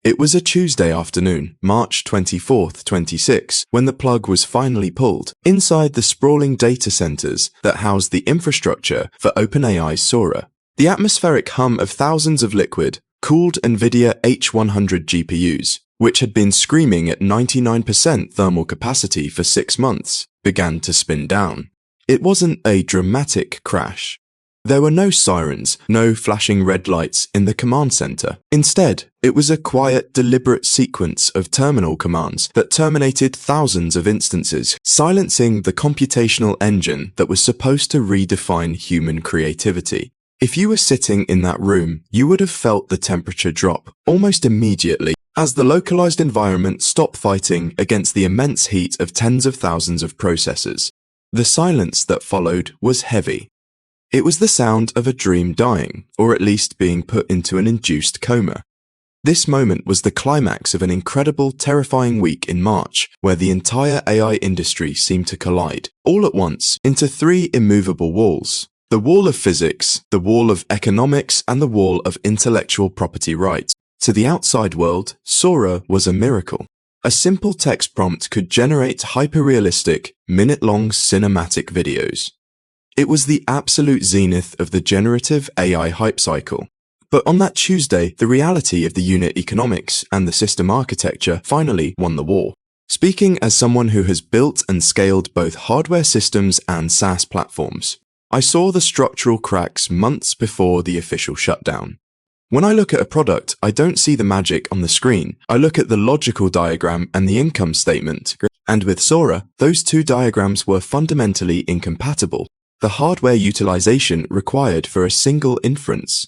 It was a Tuesday afternoon, March 24th, 26, when the plug was finally pulled inside the sprawling data centers that house the infrastructure for OpenAI's Sora. The atmospheric hum of thousands of liquid-cooled NVIDIA H100 GPUs, which had been screaming at 99% thermal capacity for 6 months, began to spin down. It wasn't a dramatic crash. There were no sirens, no flashing red lights in the command center. Instead, it was a quiet, deliberate sequence of terminal commands that terminated thousands of instances, silencing the computational engine that was supposed to redefine human creativity. If you were sitting in that room, you would have felt the temperature drop almost immediately as the localized environment stopped fighting against the immense heat of tens of thousands of processors. The silence that followed was heavy. It was the sound of a dream dying, or at least being put into an induced coma. This moment was the climax of an incredible, terrifying week in March, where the entire AI industry seemed to collide, all at once, into 3 immovable walls. The wall of physics, the wall of economics, and the wall of intellectual property rights. To the outside world, Sora was a miracle. A simple text prompt could generate hyper-realistic, minute-long cinematic videos. It was the absolute zenith of the generative AI hype cycle. But on that Tuesday, the reality of the unit economics and the system architecture finally won the war. Speaking as someone who has built and scaled both hardware systems and SaaS platforms, I saw the structural cracks months before the official shutdown. When I look at a product, I don't see the magic on the screen. I look at the logical diagram and the income statement. And with Sora, those 2 diagrams were fundamentally incompatible. The hardware utilization required for a single inference,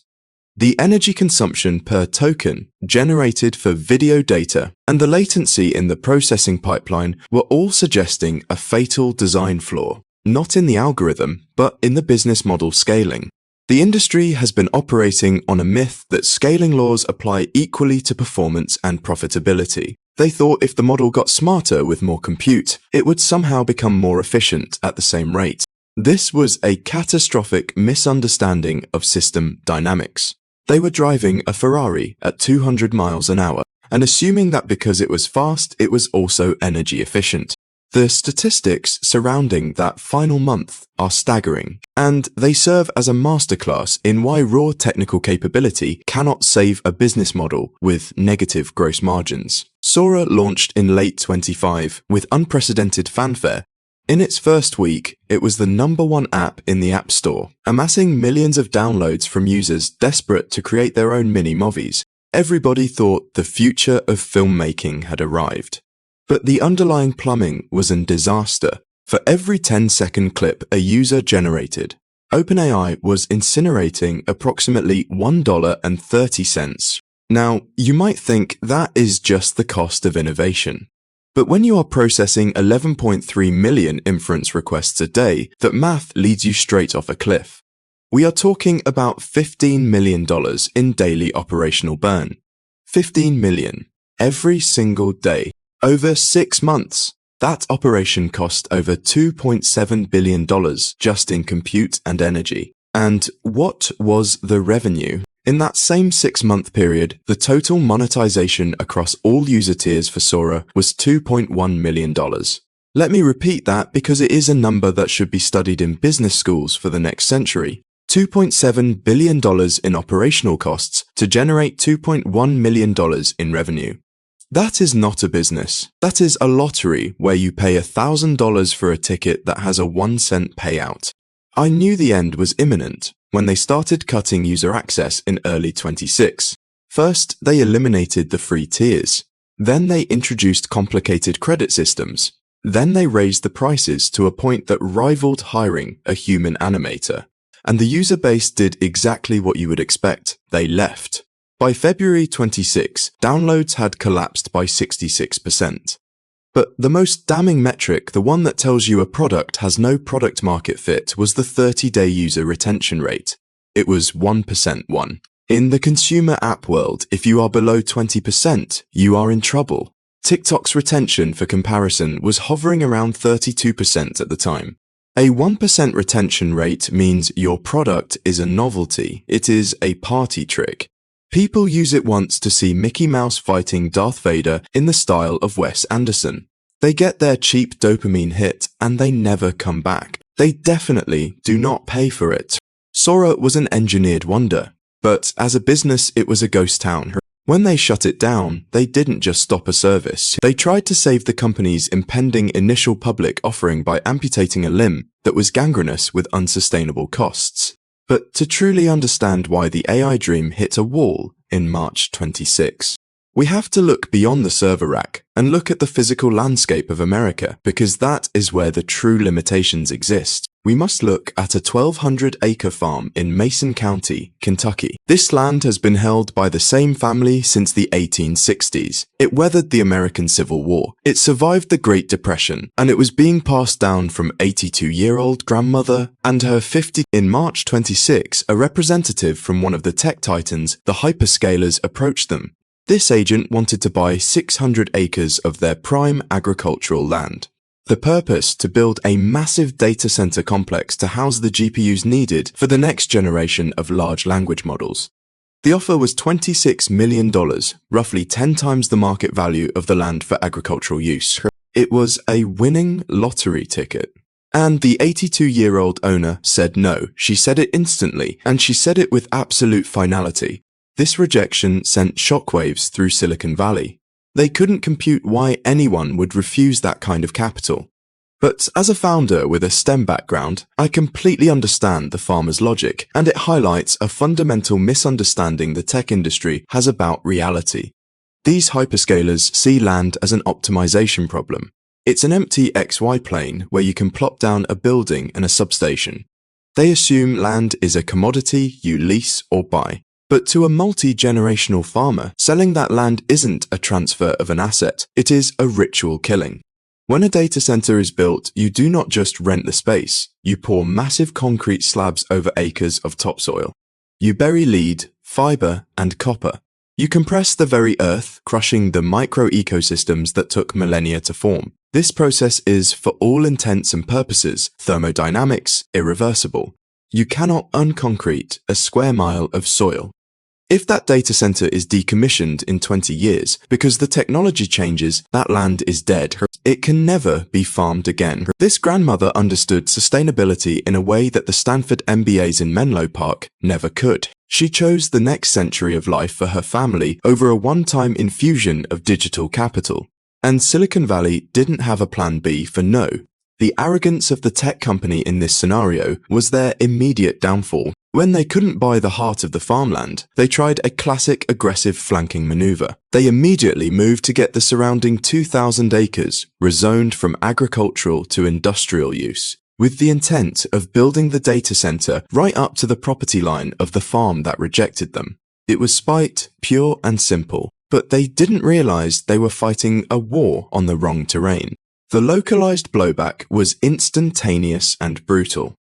the energy consumption per token generated for video data, and the latency in the processing pipeline were all suggesting a fatal design flaw, not in the algorithm, but in the business model scaling. The industry has been operating on a myth that scaling laws apply equally to performance and profitability. They thought if the model got smarter with more compute, it would somehow become more efficient at the same rate. This was a catastrophic misunderstanding of system dynamics. They were driving a Ferrari at 200 miles an hour and assuming that because it was fast, it was also energy efficient. The statistics surrounding that final month are staggering, and they serve as a masterclass in why raw technical capability cannot save a business model with negative gross margins. Sora launched in late 25 with unprecedented fanfare. In its first week, it was the #1 app in the App Store, amassing millions of downloads from users desperate to create their own mini-movies. Everybody thought the future of filmmaking had arrived. But the underlying plumbing was a disaster. For every 10-second clip a user generated, OpenAI was incinerating approximately $1.30. Now, you might think that is just the cost of innovation. But when you are processing 11.3 million inference requests a day, that math leads you straight off a cliff. We are talking about $15 million in daily operational burn. 15 million. Every single day. Over 6 months. That operation cost over $2.7 billion just in compute and energy. And what was the revenue? In that same 6-month period, the total monetization across all user tiers for Sora was $2.1 million. Let me repeat that because it is a number that should be studied in business schools for the next century. $2.7 billion in operational costs to generate $2.1 million in revenue. That is not a business. That is a lottery where you pay $1,000 for a ticket that has a 1-cent payout. I knew the end was imminent when they started cutting user access in early 26. First, they eliminated the free tiers. Then they introduced complicated credit systems. Then they raised the prices to a point that rivaled hiring a human animator. And the user base did exactly what you would expect. They left. By February 26, downloads had collapsed by 66%. But the most damning metric, the one that tells you a product has no product market fit, was the 30-day user retention rate. It was 1%. In the consumer app world, if you are below 20%, you are in trouble. TikTok's retention, for comparison, was hovering around 32% at the time. A 1% retention rate means your product is a novelty. It is a party trick. People use it once to see Mickey Mouse fighting Darth Vader in the style of Wes Anderson. They get their cheap dopamine hit and they never come back. They definitely do not pay for it. Sora was an engineered wonder, but as a business it was a ghost town. When they shut it down, they didn't just stop a service. They tried to save the company's impending initial public offering by amputating a limb that was gangrenous with unsustainable costs. But to truly understand why the AI dream hit a wall in March 26, we have to look beyond the server rack and look at the physical landscape of America, because that is where the true limitations exist. We must look at a 1,200-acre farm in Mason County, Kentucky. This land has been held by the same family since the 1860s. It weathered the American Civil War. It survived the Great Depression, and it was being passed down from 82-year-old grandmother and her 50. In March 26, a representative from one of the tech titans, the hyperscalers, approached them. This agent wanted to buy 600 acres of their prime agricultural land. The purpose: to build a massive data center complex to house the GPUs needed for the next generation of large language models. The offer was $26 million, roughly 10 times the market value of the land for agricultural use. It was a winning lottery ticket. And the 82-year-old owner said no. She said it instantly, and she said it with absolute finality. This rejection sent shockwaves through Silicon Valley. They couldn't compute why anyone would refuse that kind of capital. But as a founder with a STEM background, I completely understand the farmer's logic, and it highlights a fundamental misunderstanding the tech industry has about reality. These hyperscalers see land as an optimization problem. It's an empty XY plane where you can plop down a building and a substation. They assume land is a commodity you lease or buy. But to a multi-generational farmer, selling that land isn't a transfer of an asset, it is a ritual killing. When a data center is built, you do not just rent the space, you pour massive concrete slabs over acres of topsoil. You bury lead, fiber, and copper. You compress the very earth, crushing the micro-ecosystems that took millennia to form. This process is, for all intents and purposes, thermodynamics irreversible. You cannot unconcrete a square mile of soil. If that data center is decommissioned in 20 years because the technology changes, that land is dead. It can never be farmed again. This grandmother understood sustainability in a way that the Stanford MBAs in Menlo Park never could. She chose the next century of life for her family over a one-time infusion of digital capital. And Silicon Valley didn't have a plan B for no. The arrogance of the tech company in this scenario was their immediate downfall. When they couldn't buy the heart of the farmland, they tried a classic aggressive flanking maneuver. They immediately moved to get the surrounding 2,000 acres rezoned from agricultural to industrial use, with the intent of building the data center right up to the property line of the farm that rejected them. It was spite, pure and simple, but they didn't realize they were fighting a war on the wrong terrain. The localized blowback was instantaneous and brutal.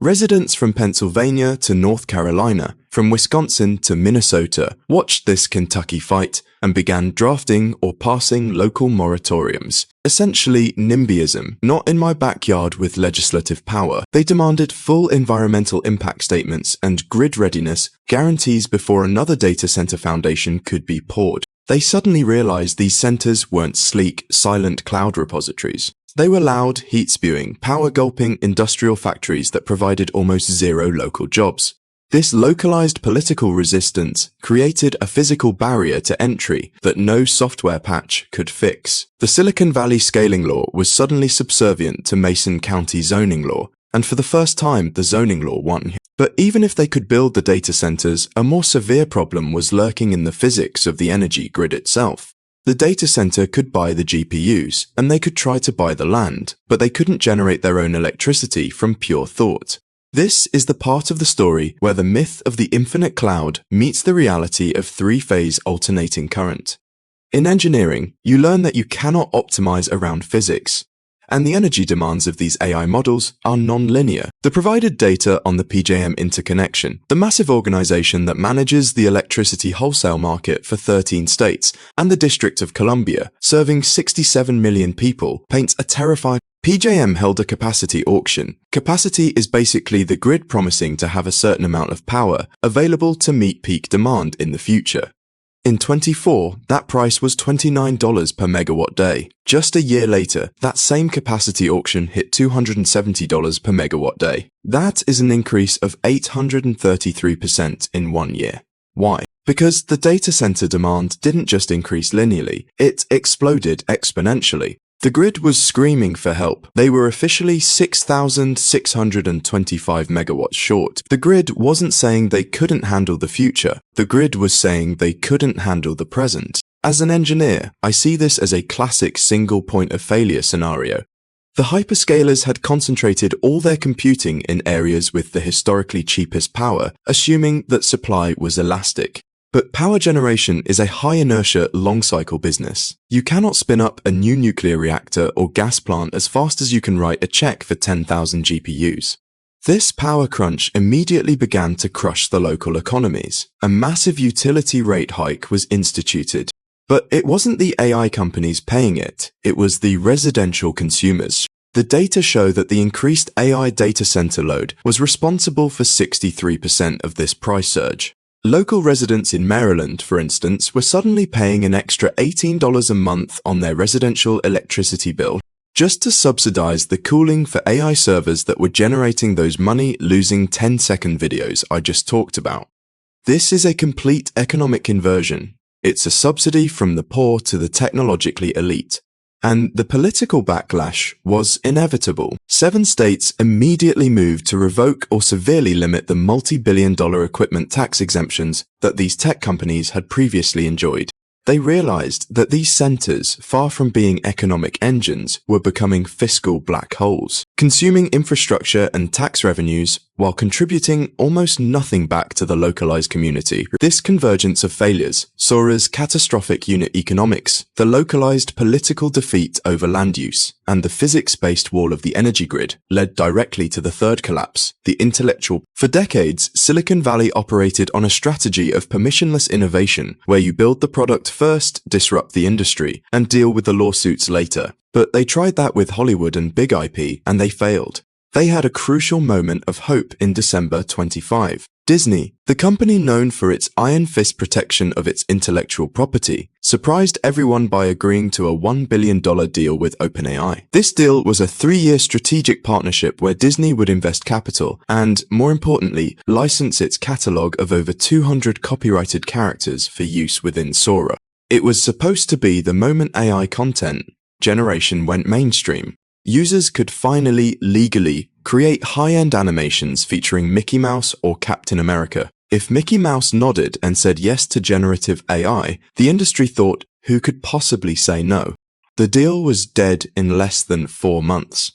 Residents from Pennsylvania to North Carolina, from Wisconsin to Minnesota, watched this Kentucky fight and began drafting or passing local moratoriums. Essentially NIMBYism, not in my backyard with legislative power. They demanded full environmental impact statements and grid readiness guarantees before another data center foundation could be poured. They suddenly realized these centers weren't sleek, silent cloud repositories. They were loud, heat-spewing, power-gulping industrial factories that provided almost zero local jobs. This localized political resistance created a physical barrier to entry that no software patch could fix. The Silicon Valley scaling law was suddenly subservient to Mason County zoning law, and for the first time the zoning law won. But even if they could build the data centers, a more severe problem was lurking in the physics of the energy grid itself. The data center could buy the GPUs, and they could try to buy the land, but they couldn't generate their own electricity from pure thought. This is the part of the story where the myth of the infinite cloud meets the reality of three-phase alternating current. In engineering, you learn that you cannot optimize around physics. and the energy demands of these AI models are non-linear. The provided data on the PJM interconnection, the massive organization that manages the electricity wholesale market for 13 states, and the District of Columbia, serving 67 million people, paints a terrifying. PJM held a capacity auction. Capacity is basically the grid promising to have a certain amount of power available to meet peak demand in the future. In 24, that price was $29 per megawatt day. Just a year later, that same capacity auction hit $270 per megawatt day. That is an increase of 833% in 1 year. Why? Because the data center demand didn't just increase linearly, it exploded exponentially. The grid was screaming for help. They were officially 6,625 megawatts short. The grid wasn't saying they couldn't handle the future. The grid was saying they couldn't handle the present. As an engineer, I see this as a classic single point of failure scenario. The hyperscalers had concentrated all their computing in areas with the historically cheapest power, assuming that supply was elastic. But power generation is a high-inertia, long-cycle business. You cannot spin up a new nuclear reactor or gas plant as fast as you can write a check for 10,000 GPUs. This power crunch immediately began to crush the local economies. A massive utility rate hike was instituted. But it wasn't the AI companies paying it, it was the residential consumers. The data show that the increased AI data center load was responsible for 63% of this price surge. Local residents in Maryland, for instance, were suddenly paying an extra $18 a month on their residential electricity bill just to subsidize the cooling for AI servers that were generating those money-losing 10-second videos I just talked about. This is a complete economic inversion. It's a subsidy from the poor to the technologically elite. And the political backlash was inevitable. 7 states immediately moved to revoke or severely limit the multi-billion-dollar equipment tax exemptions that these tech companies had previously enjoyed. They realized that these centers, far from being economic engines, were becoming fiscal black holes, consuming infrastructure and tax revenues while contributing almost nothing back to the localized community. This convergence of failures, Sora's catastrophic unit economics, the localized political defeat over land use, and the physics-based wall of the energy grid, led directly to the third collapse, the intellectual. For decades, Silicon Valley operated on a strategy of permissionless innovation, where you build the product first, disrupt the industry, and deal with the lawsuits later. But they tried that with Hollywood and big IP, and they failed. They had a crucial moment of hope in December 25. Disney, the company known for its iron fist protection of its intellectual property, surprised everyone by agreeing to a $1 billion deal with OpenAI. This deal was a 3-year strategic partnership where Disney would invest capital and, more importantly, license its catalog of over 200 copyrighted characters for use within Sora. It was supposed to be the moment AI content generation went mainstream. Users could finally, legally, create high-end animations featuring Mickey Mouse or Captain America. If Mickey Mouse nodded and said yes to generative AI, the industry thought, who could possibly say no? The deal was dead in less than 4 months.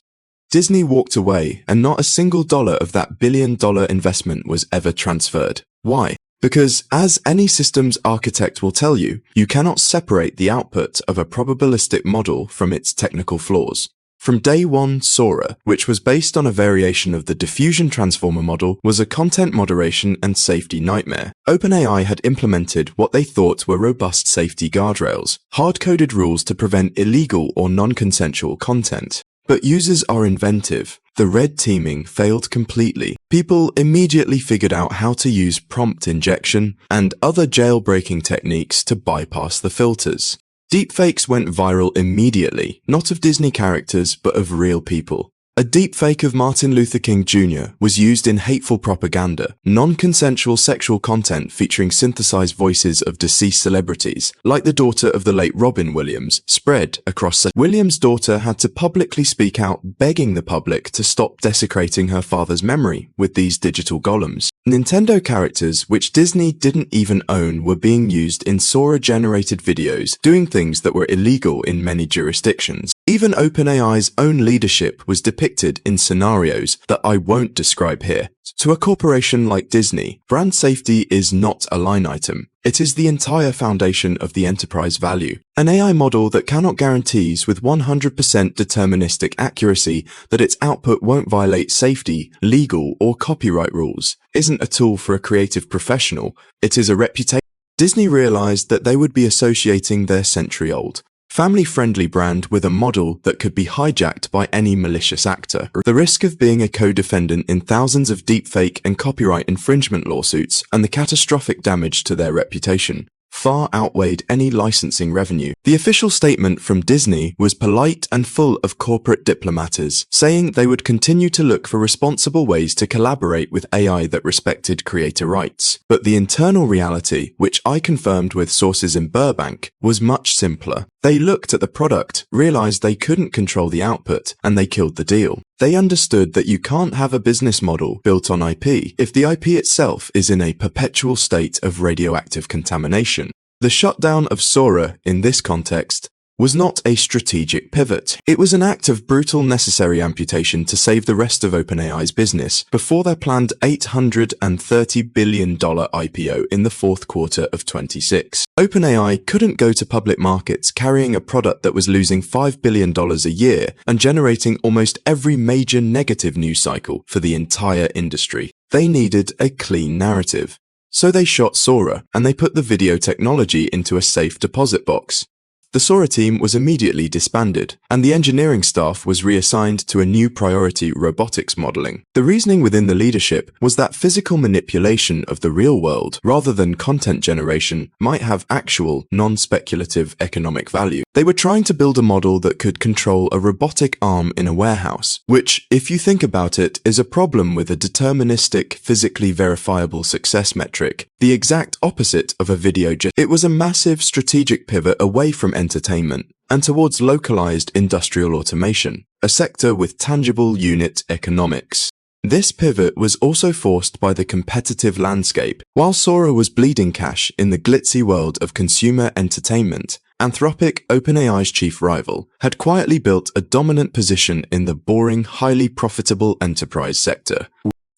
Disney walked away, and not a single dollar of that billion-dollar investment was ever transferred. Why? Because, as any systems architect will tell you, you cannot separate the output of a probabilistic model from its technical flaws. From day one, Sora, which was based on a variation of the diffusion transformer model, was a content moderation and safety nightmare. OpenAI had implemented what they thought were robust safety guardrails, hard-coded rules to prevent illegal or non-consensual content. But users are inventive. The red teaming failed completely. People immediately figured out how to use prompt injection and other jailbreaking techniques to bypass the filters. Deepfakes went viral immediately, not of Disney characters, but of real people. A deepfake of Martin Luther King Jr. was used in hateful propaganda, non-consensual sexual content featuring synthesized voices of deceased celebrities, like the daughter of the late Robin Williams, spread across. Williams' daughter had to publicly speak out, begging the public to stop desecrating her father's memory with these digital golems. Nintendo characters, which Disney didn't even own, were being used in Sora-generated videos, doing things that were illegal in many jurisdictions. Even OpenAI's own leadership was depicted in scenarios that I won't describe here. To a corporation like Disney, brand safety is not a line item. It is the entire foundation of the enterprise value. An AI model that cannot guarantee with 100% deterministic accuracy that its output won't violate safety, legal, or copyright rules isn't a tool for a creative professional, it is a reputation. Disney realized that they would be associating their century-old, family-friendly brand with a model that could be hijacked by any malicious actor. The risk of being a co-defendant in thousands of deepfake and copyright infringement lawsuits and the catastrophic damage to their reputation far outweighed any licensing revenue. The official statement from Disney was polite and full of corporate diplomaters, saying they would continue to look for responsible ways to collaborate with AI that respected creator rights. But the internal reality, which I confirmed with sources in Burbank, was much simpler. They looked at the product, realized they couldn't control the output, and they killed the deal. They understood that you can't have a business model built on IP if the IP itself is in a perpetual state of radioactive contamination. The shutdown of Sora, in this context, was not a strategic pivot. It was an act of brutal necessary amputation to save the rest of OpenAI's business before their planned $830 billion IPO in the fourth quarter of 26. OpenAI couldn't go to public markets carrying a product that was losing $5 billion a year and generating almost every major negative news cycle for the entire industry. They needed a clean narrative. So they shot Sora, and they put the video technology into a safe deposit box. The Sora team was immediately disbanded, and the engineering staff was reassigned to a new priority: robotics modeling. The reasoning within the leadership was that physical manipulation of the real world, rather than content generation, might have actual, non-speculative economic value. They were trying to build a model that could control a robotic arm in a warehouse, which, if you think about it, is a problem with a deterministic, physically verifiable success metric, the exact opposite of a video gesture. It was a massive strategic pivot away from entertainment and towards localized industrial automation, a sector with tangible unit economics. This pivot was also forced by the competitive landscape. While Sora was bleeding cash in the glitzy world of consumer entertainment, Anthropic, OpenAI's chief rival, had quietly built a dominant position in the boring, highly profitable enterprise sector.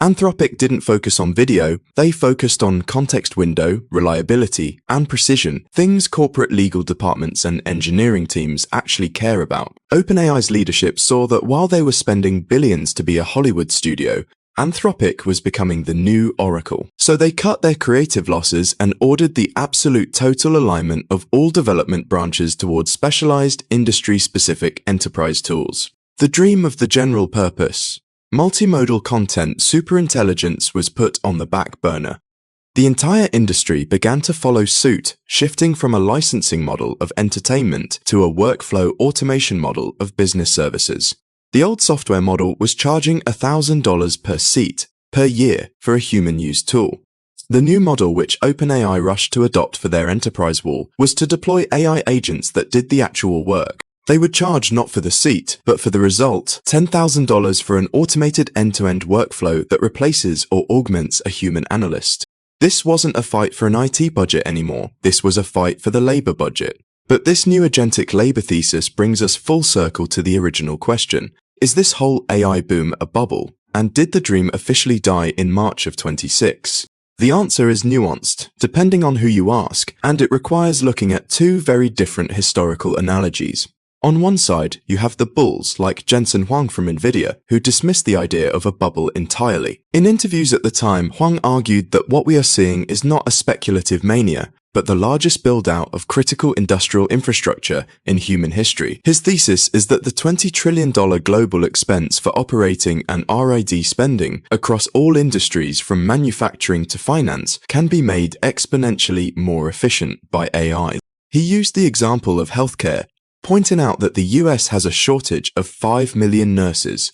Anthropic didn't focus on video, they focused on context window, reliability, and precision, things corporate legal departments and engineering teams actually care about. OpenAI's leadership saw that while they were spending billions to be a Hollywood studio, Anthropic was becoming the new Oracle. So they cut their creative losses and ordered the absolute total alignment of all development branches towards specialized, industry-specific enterprise tools. The dream of the general purpose. Multimodal content superintelligence was put on the back burner. The entire industry began to follow suit, shifting from a licensing model of entertainment to a workflow automation model of business services. The old software model was charging $1,000 per seat, per year, for a human-used tool. The new model, which OpenAI rushed to adopt for their enterprise wall, was to deploy AI agents that did the actual work. They would charge not for the seat, but for the result, $10,000 for an automated end-to-end workflow that replaces or augments a human analyst. This wasn't a fight for an IT budget anymore, this was a fight for the labor budget. But this new agentic labor thesis brings us full circle to the original question. Is this whole AI boom a bubble? And did the dream officially die in March of 26? The answer is nuanced, depending on who you ask, and it requires looking at two very different historical analogies. On one side, you have the bulls like Jensen Huang from Nvidia, who dismissed the idea of a bubble entirely. In interviews at the time, Huang argued that what we are seeing is not a speculative mania, but the largest build-out of critical industrial infrastructure in human history. His thesis is that the $20 trillion global expense for operating and R&D spending across all industries from manufacturing to finance can be made exponentially more efficient by AI. He used the example of healthcare, pointing out that the US has a shortage of 5 million nurses.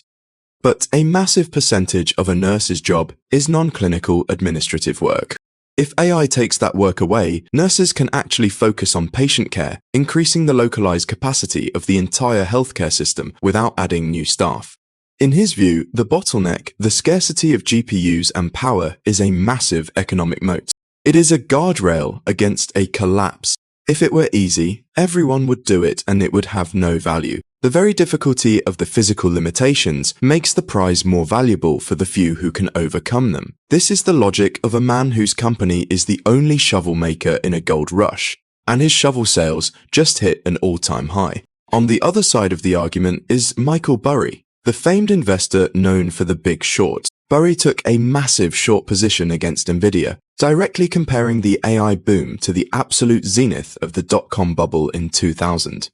But a massive percentage of a nurse's job is non-clinical administrative work. If AI takes that work away, nurses can actually focus on patient care, increasing the localized capacity of the entire healthcare system without adding new staff. In his view, the bottleneck, the scarcity of GPUs and power, is a massive economic moat. It is a guardrail against a collapse. If it were easy, everyone would do it and it would have no value. The very difficulty of the physical limitations makes the prize more valuable for the few who can overcome them. This is the logic of a man whose company is the only shovel maker in a gold rush, and his shovel sales just hit an all-time high. On the other side of the argument is Michael Burry, the famed investor known for the Big Short. Burry took a massive short position against Nvidia, directly comparing the AI boom to the absolute zenith of the dot-com bubble in 2000.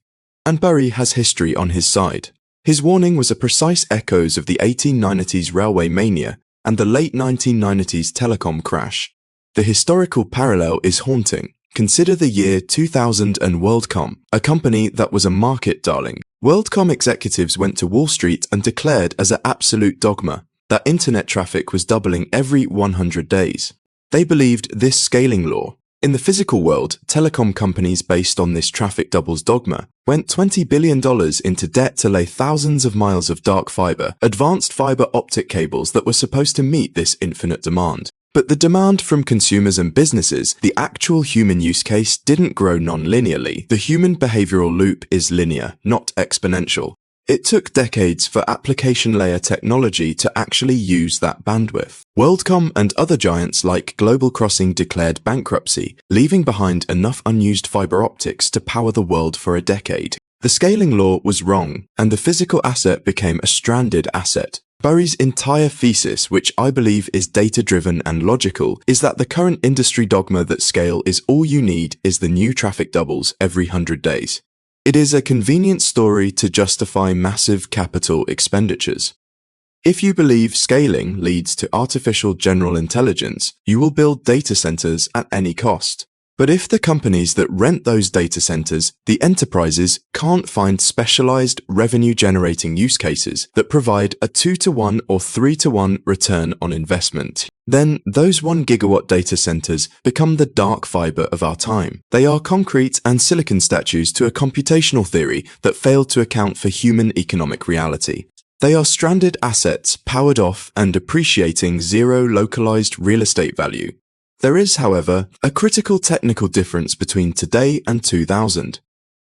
And Burry has history on his side. His warning was a precise echo of the 1890s railway mania and the late 1990s telecom crash. The historical parallel is haunting. Consider the year 2000 and WorldCom, a company that was a market darling. WorldCom executives went to Wall Street and declared as an absolute dogma that internet traffic was doubling every 100 days. They believed this scaling law. In the physical world, telecom companies based on this traffic doubles dogma went $20 billion into debt to lay thousands of miles of dark fiber, advanced fiber optic cables that were supposed to meet this infinite demand. But the demand from consumers and businesses, the actual human use case, didn't grow non-linearly. The human behavioral loop is linear, not exponential. It took decades for application layer technology to actually use that bandwidth. WorldCom and other giants like Global Crossing declared bankruptcy, leaving behind enough unused fiber optics to power the world for a decade. The scaling law was wrong, and the physical asset became a stranded asset. Burry's entire thesis, which I believe is data-driven and logical, is that the current industry dogma that scale is all you need is the new traffic doubles every 100 days. It is a convenient story to justify massive capital expenditures. If you believe scaling leads to artificial general intelligence, you will build data centers at any cost. But if the companies that rent those data centers, the enterprises, can't find specialized revenue-generating use cases that provide a 2-to-1 or 3-to-1 return on investment, then those 1 gigawatt data centers become the dark fiber of our time. They are concrete and silicon statues to a computational theory that failed to account for human economic reality. They are stranded assets powered off and appreciating zero localized real estate value. There is, however, a critical technical difference between today and 2000.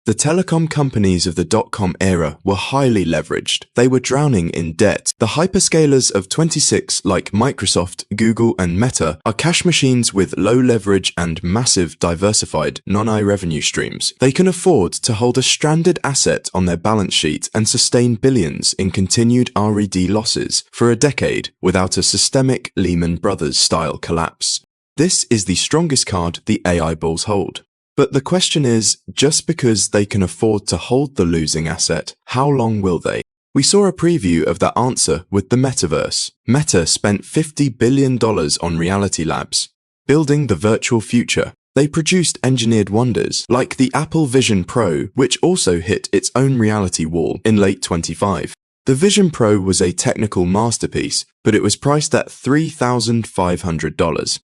The telecom companies of the dot-com era were highly leveraged. They were drowning in debt. The hyperscalers of 26 like Microsoft, Google, and Meta are cash machines with low leverage and massive diversified non-AI revenue streams. They can afford to hold a stranded asset on their balance sheet and sustain billions in continued R&D losses for a decade without a systemic Lehman Brothers-style collapse. This is the strongest card the AI bulls hold. But the question is, just because they can afford to hold the losing asset, how long will they? We saw a preview of that answer with the metaverse. Meta spent $50 billion on Reality Labs, building the virtual future. They produced engineered wonders like the Apple Vision Pro, which also hit its own reality wall in late 2025. The Vision Pro was a technical masterpiece, but it was priced at $3,500.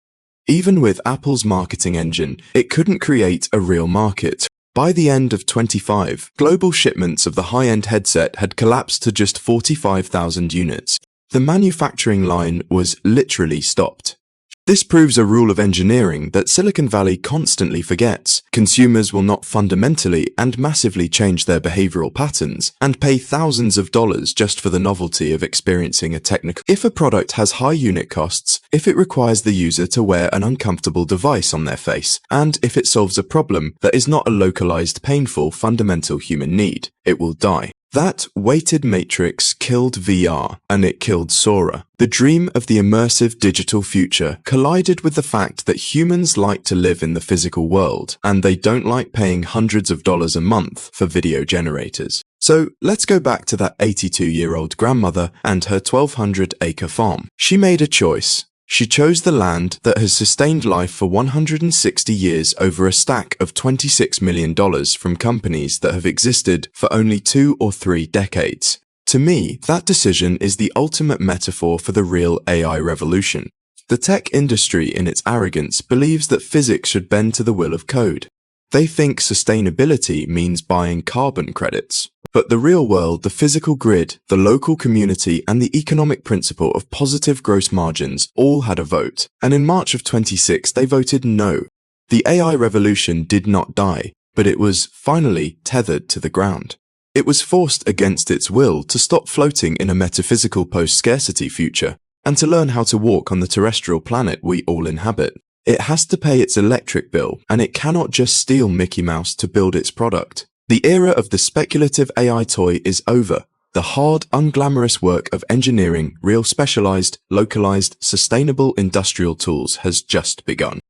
Even with Apple's marketing engine, it couldn't create a real market. By the end of 2025, global shipments of the high-end headset had collapsed to just 45,000 units. The manufacturing line was literally stopped. This proves a rule of engineering that Silicon Valley constantly forgets. Consumers will not fundamentally and massively change their behavioral patterns and pay thousands of dollars just for the novelty of experiencing a technical. If a product has high unit costs, if it requires the user to wear an uncomfortable device on their face, and if it solves a problem that is not a localized, painful, fundamental human need, it will die. That weighted matrix killed VR, and it killed Sora. The dream of the immersive digital future collided with the fact that humans like to live in the physical world, and they don't like paying hundreds of dollars a month for video generators. So let's go back to that 82-year-old grandmother and her 1,200-acre farm. She made a choice. She chose the land that has sustained life for 160 years over a stack of $26 million from companies that have existed for only 2 or 3 decades. To me, that decision is the ultimate metaphor for the real AI revolution. The tech industry, in its arrogance, believes that physics should bend to the will of code. They think sustainability means buying carbon credits. But the real world, the physical grid, the local community, and the economic principle of positive gross margins all had a vote. And in March of 26, they voted no. The AI revolution did not die, but it was finally tethered to the ground. It was forced against its will to stop floating in a metaphysical post-scarcity future and to learn how to walk on the terrestrial planet we all inhabit. It has to pay its electric bill, and it cannot just steal Mickey Mouse to build its product. The era of the speculative AI toy is over. The hard, unglamorous work of engineering real specialized, localized, sustainable industrial tools has just begun.